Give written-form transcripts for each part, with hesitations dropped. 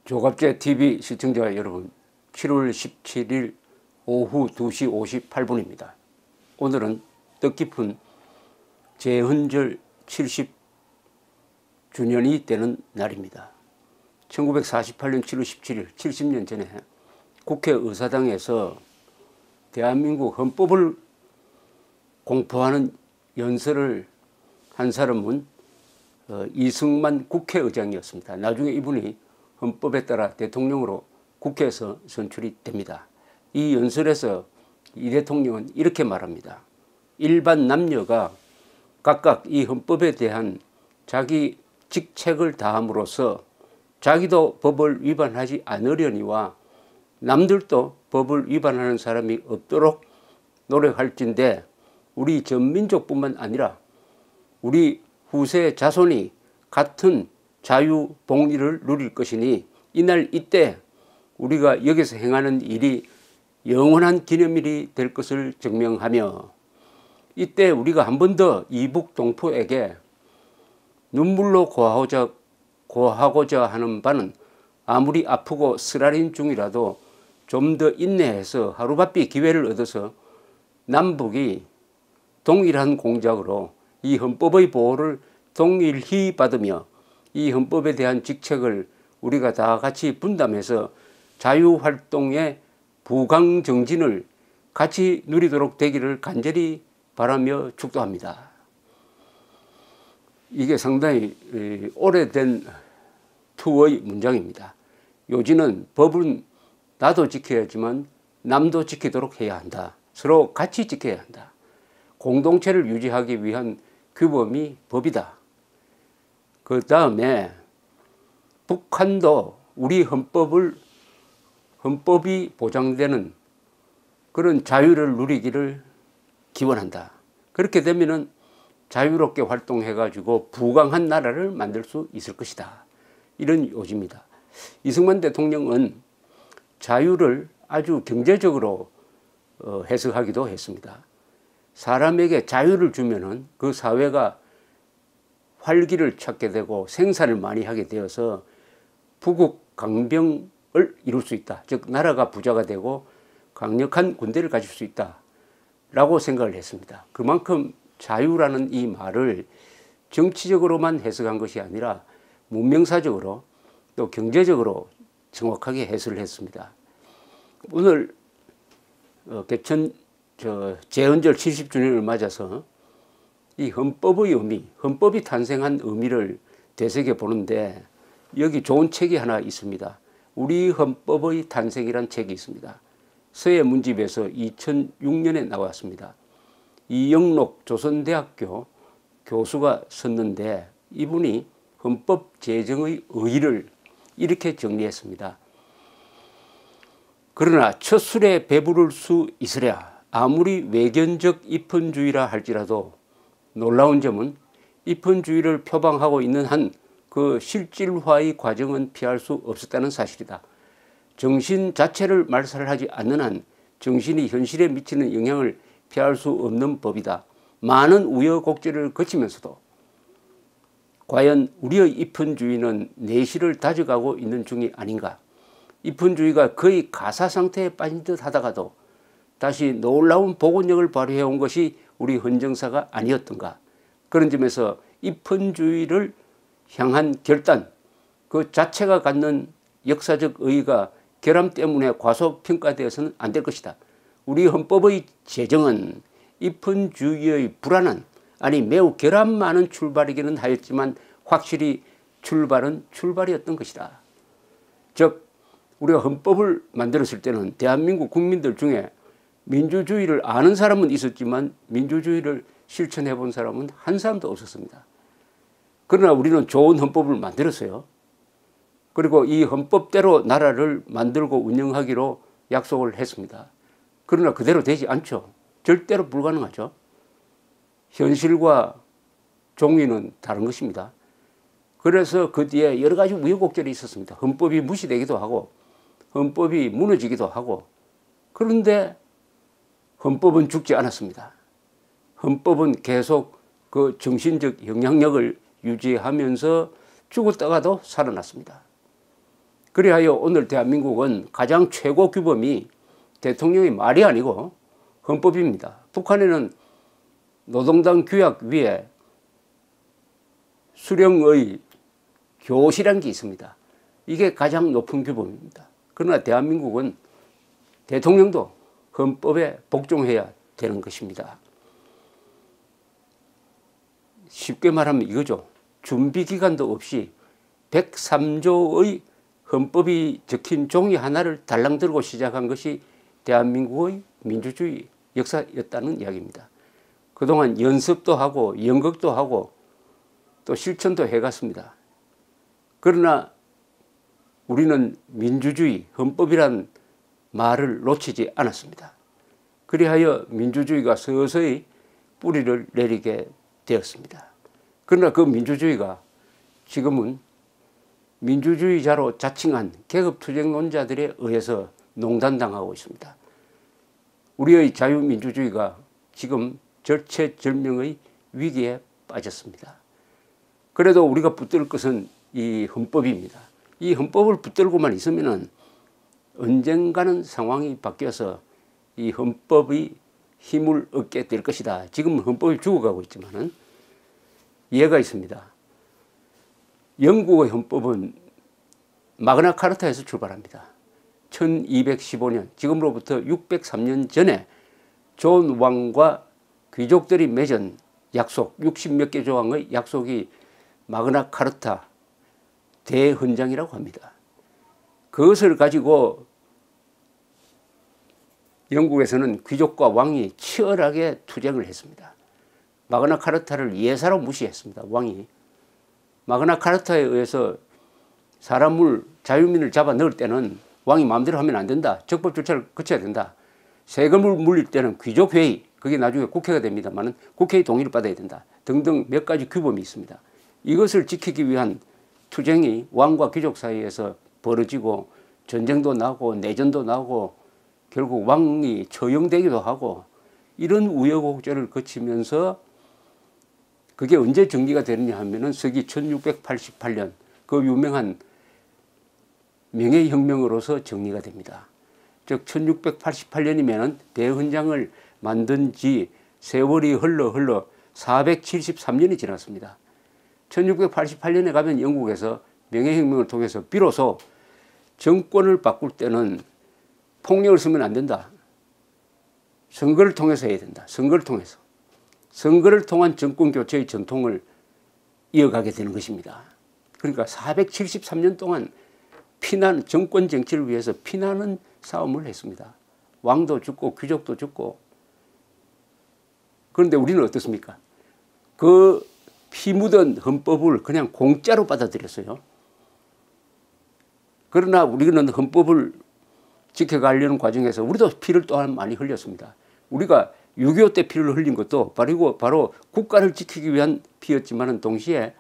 조갑제 TV 시청자 여러분, 7월 17일 오후 2시 58분입니다. 오늘은 뜻깊은 제헌절 70주년이 되는 날입니다. 1948년 7월 17일 70년 전에 국회의사당에서 대한민국 헌법을 공포하는 연설을 한 사람은 이승만 국회의장이었습니다. 나중에 이분이 헌법에 따라 대통령으로 국회에서 선출이 됩니다. 이 연설에서 이 대통령은 이렇게 말합니다. 일반 남녀가 각각 이 헌법에 대한 자기 직책을 다함으로써 자기도 법을 위반하지 않으려니와 남들도 법을 위반하는 사람이 없도록 노력할진대 우리 전민족뿐만 아니라 우리 후세 자손이 같은 자유 복리를 누릴 것이니 이날 이때 우리가 여기서 행하는 일이 영원한 기념일이 될 것을 증명하며 이때 우리가 한 번 더 이북 동포에게 눈물로 고하고자 하는 바는 아무리 아프고 쓰라린 중이라도 좀 더 인내해서 하루바삐 기회를 얻어서 남북이 동일한 공작으로 이 헌법의 보호를 동일히 받으며 이 헌법에 대한 직책을 우리가 다 같이 분담해서 자유활동의 부강정진을 같이 누리도록 되기를 간절히 바라며 축도합니다. 이게 상당히 오래된 투의 문장입니다. 요지는 법은 나도 지켜야지만 남도 지키도록 해야 한다. 서로 같이 지켜야 한다. 공동체를 유지하기 위한 규범이 법이다. 그 다음에 북한도 우리 헌법이 보장되는 그런 자유를 누리기를 기원한다. 그렇게 되면은 자유롭게 활동해 가지고 부강한 나라를 만들 수 있을 것이다. 이런 요지입니다. 이승만 대통령은 자유를 아주 경제적으로 해석하기도 했습니다. 사람에게 자유를 주면은 그 사회가 활기를 찾게 되고 생산을 많이 하게 되어서 부국 강병을 이룰 수 있다. 즉 나라가 부자가 되고 강력한 군대를 가질 수 있다 라고 생각을 했습니다. 그만큼 자유라는 이 말을 정치적으로만 해석한 것이 아니라 문명사적으로 또 경제적으로 정확하게 해석을 했습니다. 오늘 제헌절 70주년을 맞아서 이 헌법의 의미, 헌법이 탄생한 의미를 되새겨 보는데 여기 좋은 책이 하나 있습니다. 우리 헌법의 탄생이란 책이 있습니다. 서예문집에서 2006년에 나왔습니다. 이영록 조선대학교 교수가 썼는데 이분이 헌법 제정의 의의를 이렇게 정리했습니다. 그러나 첫 술에 배부를 수 있으랴 아무리 외견적 입헌주의라 할지라도 놀라운 점은 입헌주의를 표방하고 있는 한 그 실질화의 과정은 피할 수 없었다는 사실이다. 정신 자체를 말살하지 않는 한 정신이 현실에 미치는 영향을 피할 수 없는 법이다. 많은 우여곡절을 거치면서도 과연 우리의 입헌주의는 내실을 다져가고 있는 중이 아닌가. 입헌주의가 거의 가사 상태에 빠진 듯 하다가도 다시 놀라운 복원력을 발휘해온 것이 우리 헌정사가 아니었던가. 그런 점에서 입헌주의를 향한 결단 그 자체가 갖는 역사적 의의가 결함 때문에 과소평가되어서는 안 될 것이다. 우리 헌법의 제정은 입헌주의의 불안한 아니 매우 결함 많은 출발이기는 하였지만 확실히 출발은 출발이었던 것이다. 즉 우리가 헌법을 만들었을 때는 대한민국 국민들 중에 민주주의를 아는 사람은 있었지만 민주주의를 실천해 본 사람은 한 사람도 없었습니다. 그러나 우리는 좋은 헌법을 만들었어요. 그리고 이 헌법대로 나라를 만들고 운영하기로 약속을 했습니다. 그러나 그대로 되지 않죠. 절대로 불가능하죠. 현실과 종이는 다른 것입니다. 그래서 그 뒤에 여러 가지 우여곡절이 있었습니다. 헌법이 무시되기도 하고 헌법이 무너지기도 하고 그런데 헌법은 죽지 않았습니다. 헌법은 계속 그 정신적 영향력을 유지하면서 죽었다가도 살아났습니다. 그리하여 오늘 대한민국은 가장 최고 규범이 대통령의 말이 아니고 헌법입니다. 북한에는 노동당 규약 위에 수령의 교시라는 게 있습니다. 이게 가장 높은 규범입니다. 그러나 대한민국은 대통령도 헌법에 복종해야 되는 것입니다. 쉽게 말하면 이거죠. 준비기간도 없이 103조의 헌법이 적힌 종이 하나를 달랑 들고 시작한 것이 대한민국의 민주주의 역사였다는 이야기입니다. 그동안 연습도 하고 연극도 하고 또 실천도 해갔습니다. 그러나 우리는 민주주의, 헌법이란 말을 놓치지 않았습니다. 그리하여 민주주의가 서서히 뿌리를 내리게 되었습니다. 그러나 그 민주주의가 지금은 민주주의자로 자칭한 계급투쟁론자들에 의해서 농단당하고 있습니다. 우리의 자유민주주의가 지금 절체절명의 위기에 빠졌습니다. 그래도 우리가 붙들 것은 이 헌법입니다. 이 헌법을 붙들고만 있으면 언젠가는 상황이 바뀌어서 이 헌법이 힘을 얻게 될 것이다. 지금 헌법이 죽어가고 있지만은 이해가 있습니다. 영국의 헌법은 마그나 카르타에서 출발합니다. 1215년, 지금으로부터 603년 전에 존 왕과 귀족들이 맺은 약속, 60몇 개 조항의 약속이 마그나 카르타 대헌장이라고 합니다. 그것을 가지고 영국에서는 귀족과 왕이 치열하게 투쟁을 했습니다. 마그나 카르타를 예사로 무시했습니다. 왕이. 마그나 카르타에 의해서 사람을 자유민을 잡아 넣을 때는 왕이 마음대로 하면 안 된다. 적법 절차를 거쳐야 된다. 세금을 물릴 때는 귀족회의, 그게 나중에 국회가 됩니다만 국회의 동의를 받아야 된다. 등등 몇 가지 규범이 있습니다. 이것을 지키기 위한 투쟁이 왕과 귀족 사이에서 벌어지고 전쟁도 나고 내전도 나고 결국 왕이 처형되기도 하고 이런 우여곡절을 거치면서 그게 언제 정리가 되느냐 하면은 서기 1688년 그 유명한 명예혁명으로서 정리가 됩니다. 즉 1688년이면 대헌장을 만든 지 세월이 흘러 473년이 지났습니다. 1688년에 가면 영국에서 명예혁명을 통해서 비로소 정권을 바꿀 때는 폭력을 쓰면 안 된다. 선거를 통해서 해야 된다. 선거를 통해서. 선거를 통한 정권 교체의 전통을 이어가게 되는 것입니다. 그러니까 473년 동안 피난, 정권 정치를 위해서 피나는 싸움을 했습니다. 왕도 죽고 귀족도 죽고. 그런데 우리는 어떻습니까? 그 피 묻은 헌법을 그냥 공짜로 받아들였어요. 그러나 우리는 헌법을 지켜가려는 과정에서 우리도 피를 또한 많이 흘렸습니다. 우리가 6.25 때 피를 흘린 것도 바로 국가를 지키기 위한 피였지만 동시에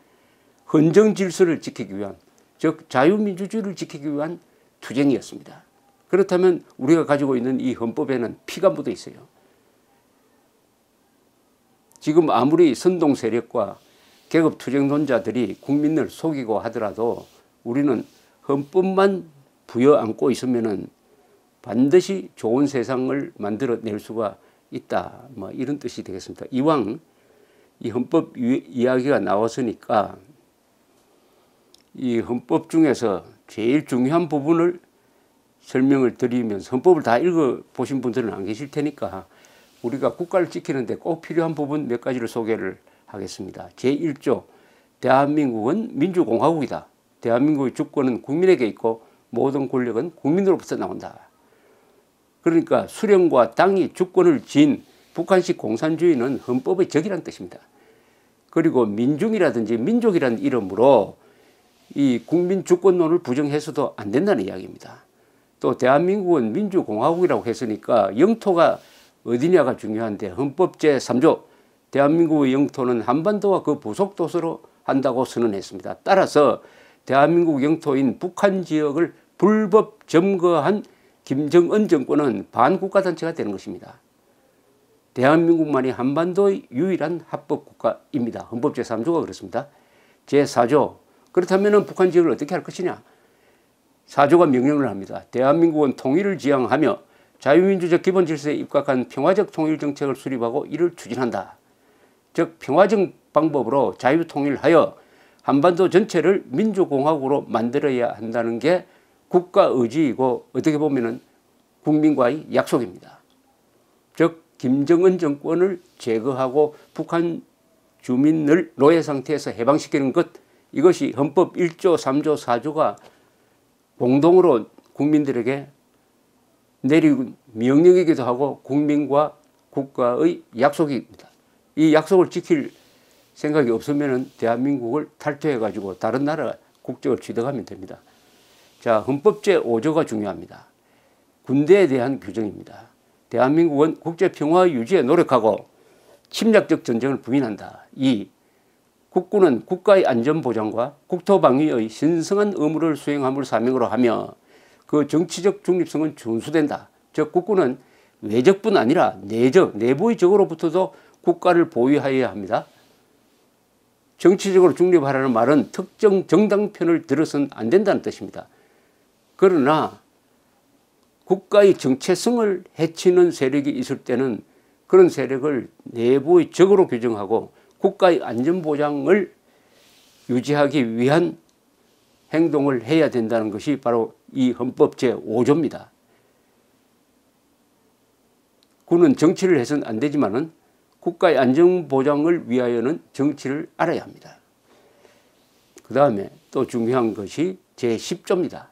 헌정 질서를 지키기 위한, 즉 자유민주주의를 지키기 위한 투쟁이었습니다. 그렇다면 우리가 가지고 있는 이 헌법에는 피가 묻어 있어요. 지금 아무리 선동 세력과 계급투쟁론자들이 국민을 속이고 하더라도 우리는 헌법만 부여안고 있으면은 반드시 좋은 세상을 만들어낼 수가 있다. 뭐 이런 뜻이 되겠습니다. 이왕 이 헌법 이야기가 나왔으니까 이 헌법 중에서 제일 중요한 부분을 설명을 드리면서, 헌법을 다 읽어보신 분들은 안 계실 테니까 우리가 국가를 지키는데 꼭 필요한 부분 몇 가지를 소개를 하겠습니다. 제1조, 대한민국은 민주공화국이다. 대한민국의 주권은 국민에게 있고 모든 권력은 국민으로부터 나온다. 그러니까 수령과 당이 주권을 쥔 북한식 공산주의는 헌법의 적이라는 뜻입니다. 그리고 민중이라든지 민족이라는 이름으로 이 국민 주권론을 부정해서도 안 된다는 이야기입니다. 또 대한민국은 민주공화국이라고 했으니까 영토가 어디냐가 중요한데 헌법 제3조 대한민국의 영토는 한반도와 그 부속도서로 한다고 선언했습니다. 따라서 대한민국 영토인 북한 지역을 불법 점거한 김정은 정권은 반국가단체가 되는 것입니다. 대한민국만이 한반도의 유일한 합법국가입니다. 헌법 제3조가 그렇습니다. 제4조, 그렇다면 북한 지역을 어떻게 할 것이냐. 4조가 명령을 합니다. 대한민국은 통일을 지향하며 자유민주적 기본질서에 입각한 평화적 통일정책을 수립하고 이를 추진한다. 즉 평화적 방법으로 자유통일하여 한반도 전체를 민주공화국으로 만들어야 한다는 게 국가의지이고 어떻게 보면 국민과의 약속입니다. 즉 김정은 정권을 제거하고 북한 주민을 노예 상태에서 해방시키는 것, 이것이 헌법 1조, 3조, 4조가 공동으로 국민들에게 내린 명령이기도 하고 국민과 국가의 약속입니다. 이 약속을 지킬 생각이 없으면 대한민국을 탈퇴해가지고 다른 나라 국적을 취득하면 됩니다. 자, 헌법 제5조가 중요합니다. 군대에 대한 규정입니다. 대한민국은 국제평화 유지에 노력하고 침략적 전쟁을 부인한다. 2. 국군은 국가의 안전보장과 국토방위의 신성한 의무를 수행함을 사명으로 하며 그 정치적 중립성은 준수된다. 즉 국군은 외적뿐 아니라 내적, 내부의 적으로부터도 국가를 보위하여야 합니다. 정치적으로 중립하라는 말은 특정 정당 편을 들어서는 안 된다는 뜻입니다. 그러나 국가의 정체성을 해치는 세력이 있을 때는 그런 세력을 내부의 적으로 규정하고 국가의 안전보장을 유지하기 위한 행동을 해야 된다는 것이 바로 이 헌법 제5조입니다. 군은 정치를 해서는 안 되지만은 국가의 안전보장을 위하여는 정치를 알아야 합니다. 그 다음에 또 중요한 것이 제10조입니다.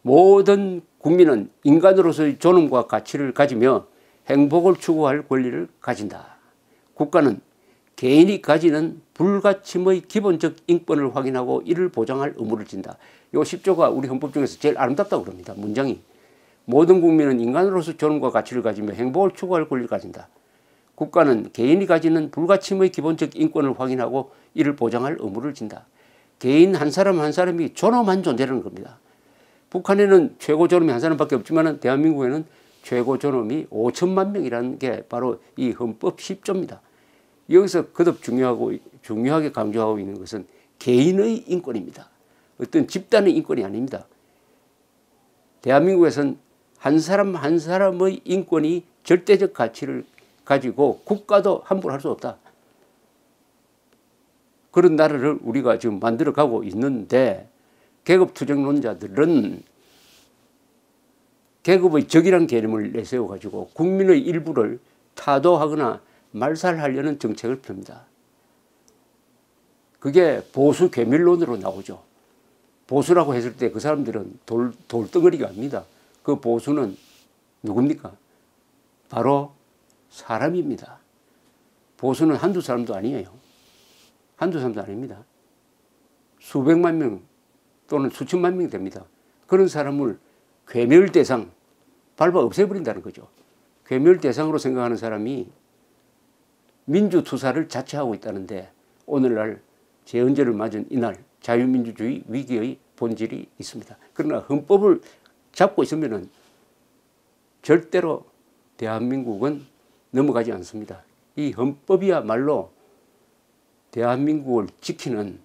모든 국민은 인간으로서의 존엄과 가치를 가지며 행복을 추구할 권리를 가진다. 국가는 개인이 가지는 불가침의 기본적 인권을 확인하고 이를 보장할 의무를 진다. 이 10조가 우리 헌법 중에서 제일 아름답다고 그럽니다. 문장이. 모든 국민은 인간으로서 존엄과 가치를 가지며 행복을 추구할 권리를 가진다. 국가는 개인이 가지는 불가침의 기본적 인권을 확인하고 이를 보장할 의무를 진다. 개인 한 사람 한 사람이 존엄한 존재라는 겁니다. 북한에는 최고 존엄이 한 사람밖에 없지만 대한민국에는 최고 존엄이 5천만 명이라는 게 바로 이 헌법 10조입니다. 여기서 거듭 중요하게 강조하고 있는 것은 개인의 인권입니다. 어떤 집단의 인권이 아닙니다. 대한민국에서는 한 사람 한 사람의 인권이 절대적 가치를 가지고 국가도 함부로 할 수 없다. 그런 나라를 우리가 지금 만들어가고 있는데 계급투쟁론자들은 계급의 적이란 개념을 내세워가지고 국민의 일부를 타도하거나 말살하려는 정책을 펴니다. 그게 보수 괴멸론으로 나오죠. 보수라고 했을 때 그 사람들은 돌덩어리가 아닙니다. 그 보수는 누굽니까? 바로 사람입니다. 보수는 한두 사람도 아니에요. 한두 사람도 아닙니다. 수백만 명 또는 수천만 명이 됩니다. 그런 사람을 괴멸 대상, 밟아 없애버린다는 거죠. 괴멸 대상으로 생각하는 사람이 민주투사를 자처하고 있다는데 오늘날 재헌절을 맞은 이날 자유민주주의 위기의 본질이 있습니다. 그러나 헌법을 잡고 있으면 절대로 대한민국은 넘어가지 않습니다. 이 헌법이야말로 대한민국을 지키는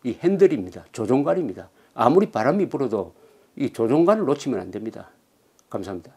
이 핸들입니다. 조종관입니다. 아무리 바람이 불어도 이 조종관을 놓치면 안 됩니다. 감사합니다.